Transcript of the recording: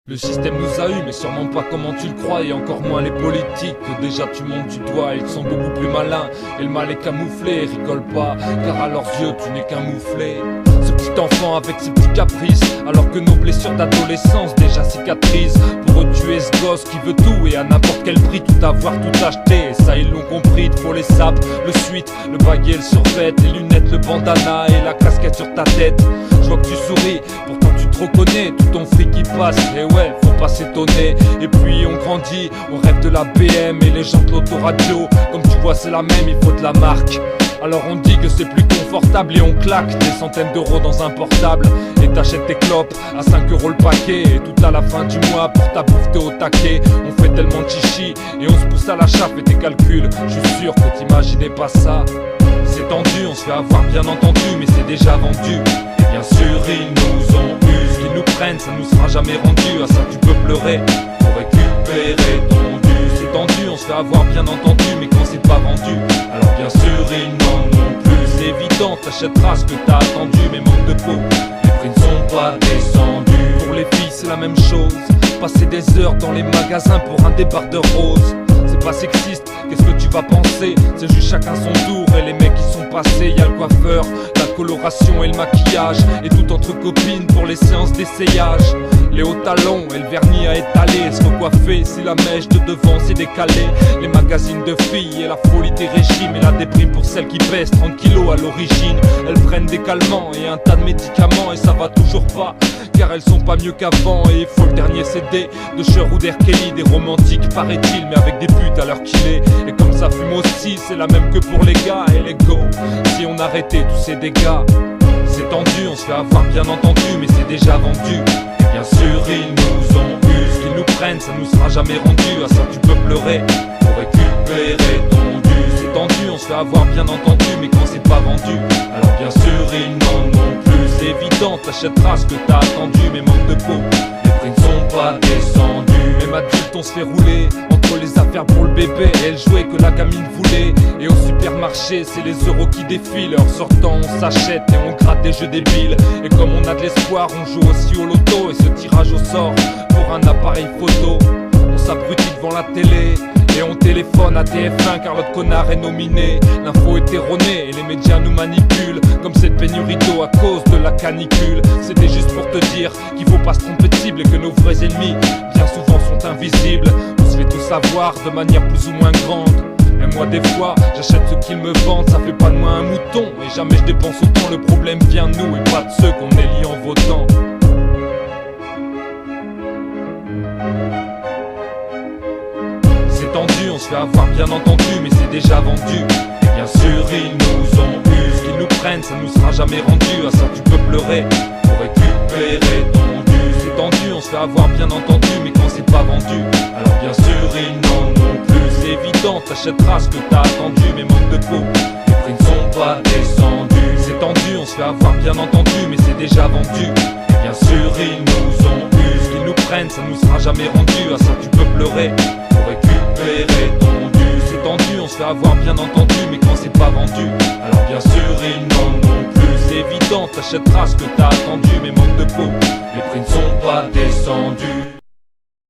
Le système nous a eu, mais sûrement pas comment tu le crois, et encore moins les politiques, que déjà tu montes du doigt. Ils sont beaucoup plus malins, et le mal est camouflé. Rigole pas, car à leurs yeux tu n'es qu'un mouflé. Ce petit enfant avec ses petits caprices, alors que nos blessures d'adolescence déjà cicatrisent. Pour eux tu es ce gosse qui veut tout, et à n'importe quel prix tout avoir, tout acheter. Et ça ils l'ont compris, il faut les sapes, le suite, le baguet, le survêt, les lunettes, le bandana et la casquette sur ta tête. Je vois que tu souris, pourtant tu te reconnais, tout ton fric qui passe, et ouais, faut pas s'étonner. Et puis on grandit, on rêve de la BM et les gens de l'autoradio. Comme tu vois c'est la même, il faut de la marque. Alors on dit que c'est plus confortable et on claque des centaines d'euros dans un portable. Et t'achètes tes clopes à 5 euros le paquet. Et tout à la fin du mois pour ta bouffe t'es au taquet. On fait tellement de chichi et on se pousse à la chape et tes calculs. Je suis sûr que t'imaginais pas ça. C'est tendu, on se fait avoir bien entendu, mais c'est déjà vendu. Et bien sûr ils nous ont eu, ce qu'ils nous prennent ça nous sera jamais rendu. À ça tu peux pleurer pour récupérer ton dû. C'est tendu, on se fait avoir bien entendu, mais quand c'est pas vendu, alors bien sûr ils n'en ont plus. C'est évident, t'achèteras ce que t'as attendu, mais manque de peau, les prix ne sont pas descendus. Pour les filles c'est la même chose, passer des heures dans les magasins pour un débardeur rose. C'est pas sexiste, qu'est-ce que tu vas penser? C'est juste chacun son tour, et les mecs qui sont passés, y'a le coiffeur, la coloration et le maquillage, et tout entre copines pour les séances d'essayage. Les hauts talons et le vernis à étaler, se recoiffer si la mèche de devant s'est décalée. Les magazines de filles et la folie des régimes, et la déprime pour celles qui pèsent 30 kilos à l'origine. Elles prennent des calmants et un tas de médicaments, et ça va toujours pas, car elles sont pas mieux qu'avant. Et il faut le dernier CD de Cher ou d'R. Kelly, des romantiques paraît-il, mais avec des putes à l'heure qu'il est. Et comme ça fume aussi, c'est la même que pour les gars. Et les go, si on arrêtait tous ces dégâts. C'est tendu, on se fait avoir bien entendu, mais c'est déjà vendu. Et bien sûr ils nous ont eu, ce qu'ils nous prennent ça nous sera jamais rendu. À ça tu peux pleurer pour récupérer ton dû. C'est tendu, on se fait avoir bien entendu, mais quand c'est pas vendu, alors bien sûr ils n'en ont plus. C'est évident, t'achèteras ce que t'as attendu, mais manque de peau, les prix ne sont pas descendus. Même adulte on se fait rouler entre les affaires pour le bébé et elle jouait que la gamine voulait. Et au supermarché c'est les euros qui défilent. En sortant on s'achète et on gratte des jeux débiles. Et comme on a de l'espoir on joue aussi au loto. Et ce tirage au sort pour un appareil photo, on s'abrutit devant la télé et on téléphone à TF1 car l'autre connard est nominé. L'info est erronée et les médias nous manipulent, comme cette pénurie d'eau à cause de la canicule. C'était juste pour te dire qu'il faut pas se tromper de cible, et que nos vrais ennemis bien souvent sont invisibles. On se fait tout savoir de manière plus ou moins grande. Et moi des fois j'achète ce qu'ils me vendent, ça fait pas de moi un mouton. Et jamais je dépense autant, le problème vient de nous et pas de ceux qu'on élit en votant. C'est tendu, on se fait avoir bien entendu, mais c'est déjà vendu. Et bien sûr ils nous ont eu, ce qu'ils nous prennent ça nous sera jamais rendu. À ça tu peux pleurer pour récupérer ton dû. C'est tendu, on se fait avoir bien entendu, mais quand c'est pas vendu, alors bien sûr ils n'en ont plus. C'est évident, t'achèteras ce que t'as attendu, mais manque de peau, les prix ne sont pas descendus. C'est tendu, on se fait avoir bien entendu, mais c'est déjà vendu. Et bien sûr ils nous ont eu, ce qu'ils nous prennent ça nous sera jamais rendu. À ça tu peux pleurer pour récupérer ton dû. C'est tendu, on se fait avoir bien entendu, mais quand c'est pas vendu, alors bien sûr ils n'en ont plus. C'est évident, t'achèteras ce que t'as attendu, mais manque de peau, les prix ne sont pas descendus.